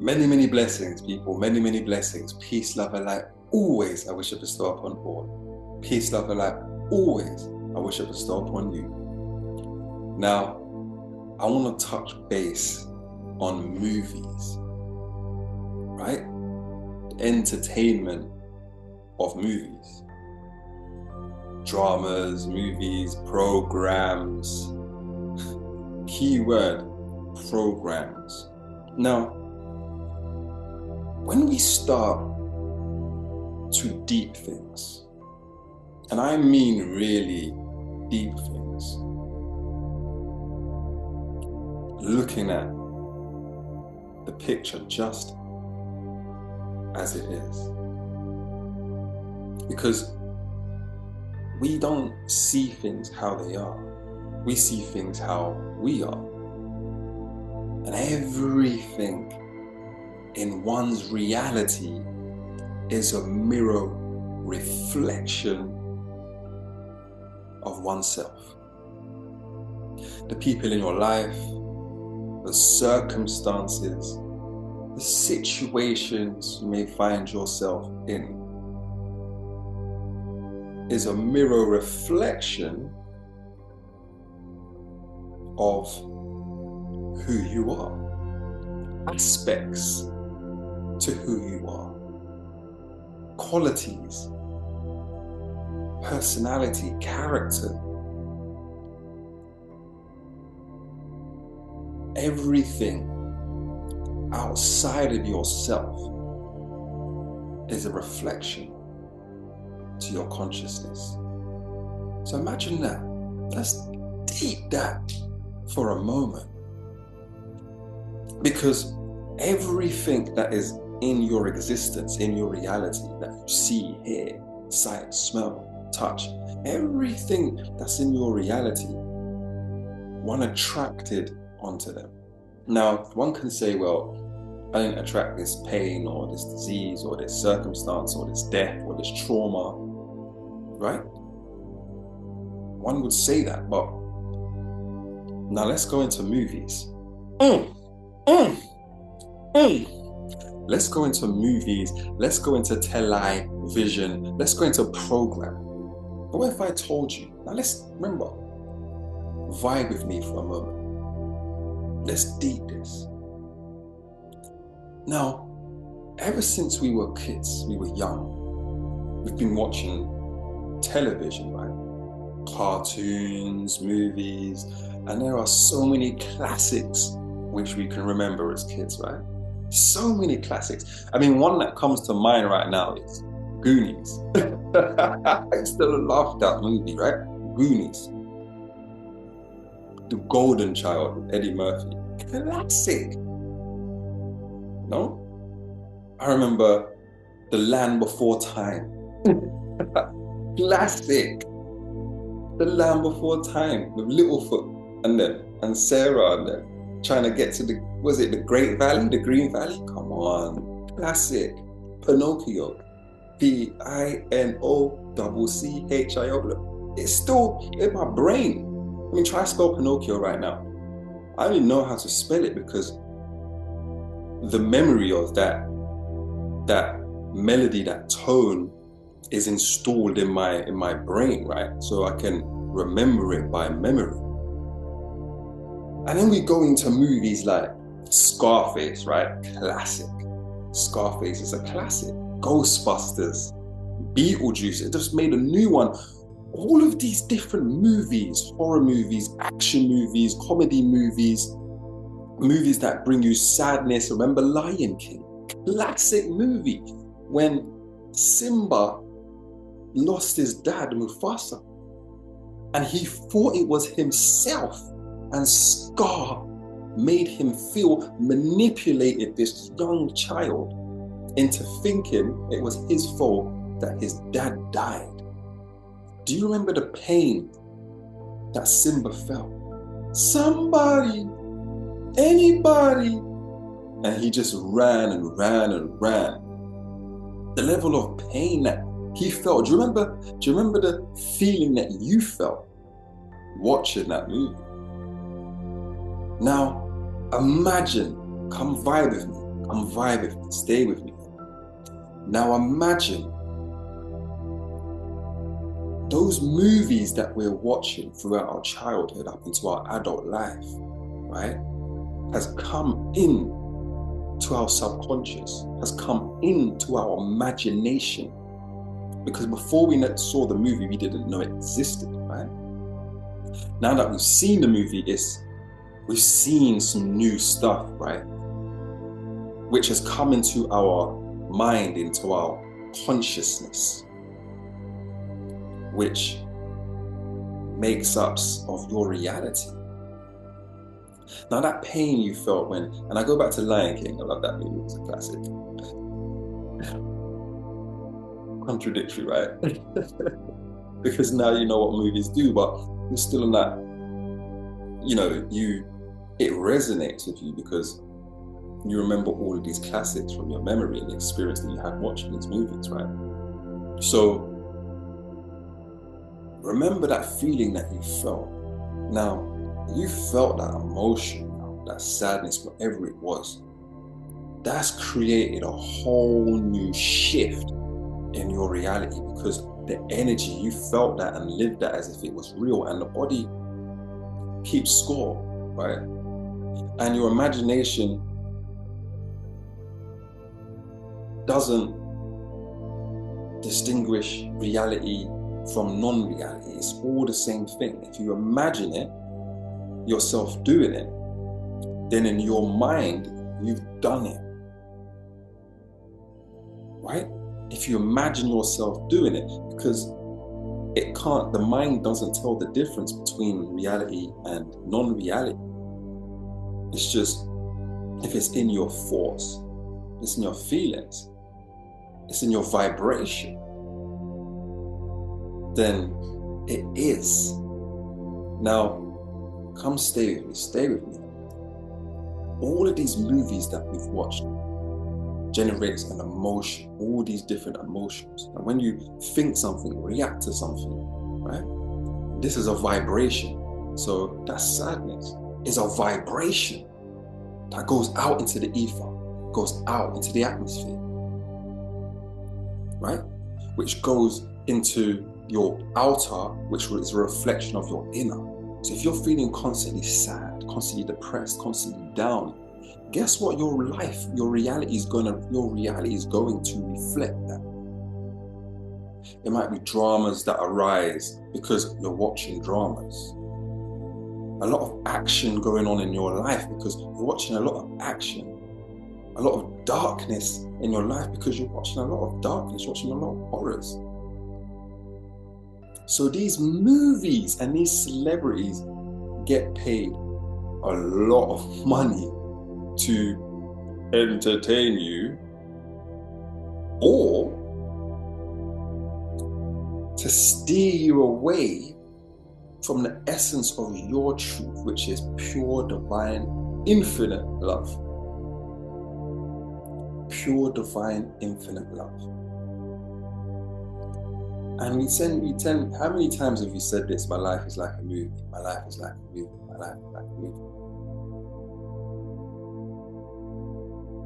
Many, many blessings, people. Many, many blessings. Peace, love, and light. Always I wish to bestow upon all. Peace, love, and light. Always I wish to bestow upon you. Now, I want to touch base on movies, right? The entertainment of movies. Dramas, movies, programs. Keyword, programs. Now, when we start to deep things, and I mean really deep things, looking at the picture just as it is, because we don't see things how they are. We see things how we are. And everything in one's reality is a mirror reflection of oneself. The people in your life, the circumstances, the situations you may find yourself in is a mirror reflection of who you are, aspects to who you are, qualities, personality, character. Everything outside of yourself is a reflection to your consciousness. So imagine that. Let's deep that for a moment. Because everything that is in your existence, in your reality, that you see, hear, sight, smell, touch, everything that's in your reality, one attracted onto them. Now, one can say, well, I didn't attract this pain or this disease or this circumstance or this death or this trauma, right? One would say that, but now let's go into movies. Let's go into movies. Let's go into television. Let's go into program. But what if I told you? Now let's remember, vibe with me for a moment. Let's deep this. Now, ever since we were kids, we were young, we've been watching television, right? Cartoons, movies, and there are so many classics which we can remember as kids, right? So many classics. I mean, one that comes to mind right now is Goonies. I still love that movie, right? Goonies. The Golden Child with Eddie Murphy. Classic. No? I remember The Land Before Time. Classic. The Land Before Time with Littlefoot and them and Sarah and them trying to get to the, was it the Great Valley, the Green Valley? Come on. Classic. Pinocchio. Pinocchio. It's still in my brain. I mean, try to spell Pinocchio right now. I don't even know how to spell it because the memory of that melody, that tone is installed in my brain, right? So I can remember it by memory. And then we go into movies like Scarface, right? Classic. Scarface is a classic. Ghostbusters, Beetlejuice, it just made a new one. All of these different movies, horror movies, action movies, comedy movies, movies that bring you sadness. Remember Lion King? Classic movie. When Simba lost his dad, Mufasa, and he thought it was himself, and Scar made him feel, manipulated this young child into thinking it was his fault that his dad died. Do you remember the pain that Simba felt? Somebody, anybody. And he just ran and ran and ran. The level of pain that he felt. Do you remember the feeling that you felt watching that movie? Now, imagine, come vibe with me. I'm vibing. Stay with me. Now imagine those movies that we're watching throughout our childhood up into our adult life, right, has come in to our subconscious, has come into our imagination. Because before we saw the movie, we didn't know it existed, right? Now that we've seen the movie, we've seen some new stuff, right? Which has come into our mind, into our consciousness, which makes up of your reality. Now that pain you felt when, and I go back to Lion King, I love that movie, it's a classic. Contradictory, right? Because now you know what movies do, but you're still in that, it resonates with you because you remember all of these classics from your memory and the experience that you had watching these movies, right? So remember that feeling that you felt. Now, you felt that emotion, that sadness, whatever it was. That's created a whole new shift in your reality because the energy, you felt that and lived that as if it was real, and the body keeps score, right? And your imagination doesn't distinguish reality from non-reality. It's all the same thing. If you imagine it, yourself doing it, then in your mind, you've done it, right? If you imagine yourself doing it, because the mind doesn't tell the difference between reality and non-reality. It's just, if it's in your thoughts, it's in your feelings, it's in your vibration, then it is. Now, come stay with me. All of these movies that we've watched generates an emotion, all these different emotions. And when you think something, react to something, right? This is a vibration. So that sadness is a vibration that goes out into the ether, goes out into the atmosphere, right? Which goes into your outer, which is a reflection of your inner. So if you're feeling constantly sad, constantly depressed, constantly down, guess what? Your reality is going to reflect that. It might be dramas that arise because you're watching dramas. A lot of action going on in your life because you're watching a lot of action. A lot of darkness in your life because you're watching a lot of darkness, you're watching a lot of horrors. So these movies and these celebrities get paid a lot of money to entertain you or to steer you away from the essence of your truth, which is pure, divine, infinite love. Pure, divine, infinite love. And we tend, how many times have you said this? My life is like a movie. My life is like a movie. My life is like a movie.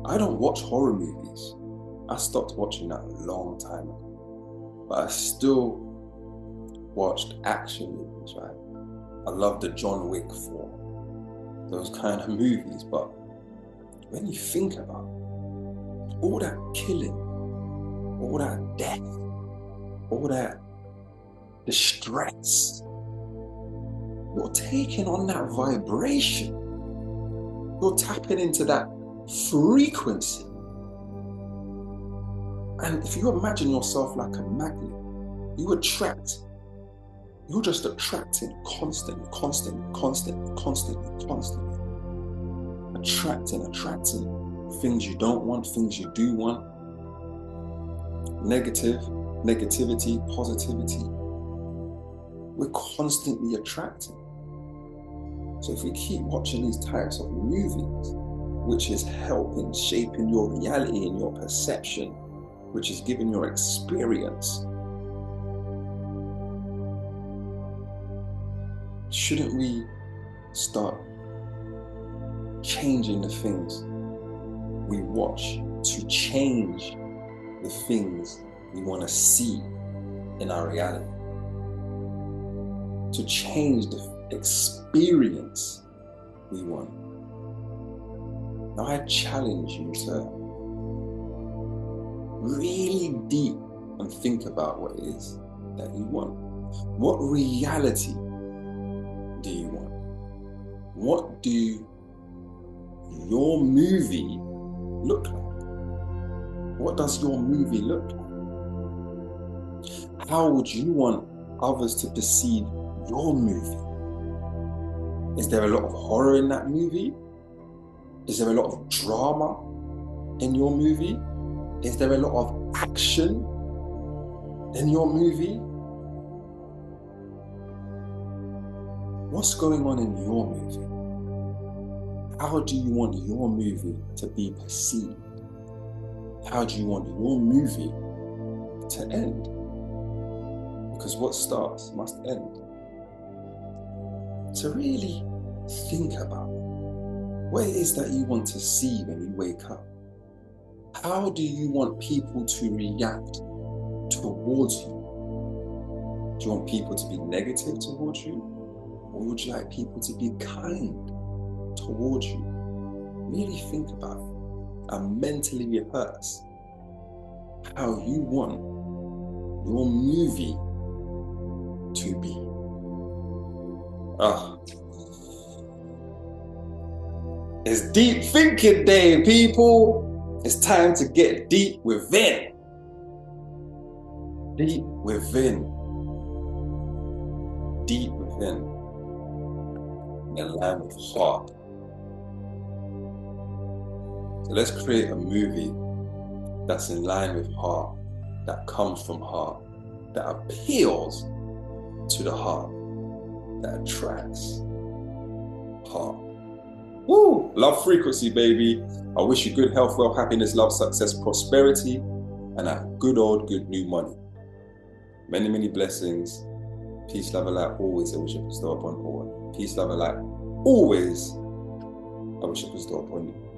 I don't watch horror movies. I stopped watching that a long time ago. But I still watched action movies, right? I love the John Wick 4, those kind of movies. But when you think about it, all that killing, all that death, all that distress, you're taking on that vibration. You're tapping into that frequency. And if you imagine yourself like a magnet, you're just attracting constantly. Attracting things you don't want, things you do want. Negativity, positivity. We're constantly attracting. So if we keep watching these types of movies, which is helping shaping your reality and your perception, which is giving your experience, shouldn't we start changing the things we watch to change the things we want to see in our reality, to change the experience we want. Now I challenge you to really deep and think about what it is that you want. What reality do you want? What do your movie look like? What does your movie look like? How would you want others to perceive your movie? Is there a lot of horror in that movie? Is there a lot of drama in your movie? Is there a lot of action in your movie? What's going on in your movie? How do you want your movie to be perceived? How do you want your movie to end? Because what starts must end. So really think about what it is that you want to see when you wake up. How do you want people to react towards you? Do you want people to be negative towards you? Or would you like people to be kind towards you? Really think about it and mentally rehearse how you want your movie to be. It's deep thinking day, people. It's time to get deep within. Deep within. Deep within. In line with heart. So let's create a movie that's in line with heart, that comes from heart, that appeals to the heart, that attracts heart. Woo! Love frequency, baby. I wish you good health, wealth, happiness, love, success, prosperity, and that good old good new money. Many, many blessings. Peace, love, and light always I wish I could bestow upon all. Peace, love, and light always I wish I could bestow upon you.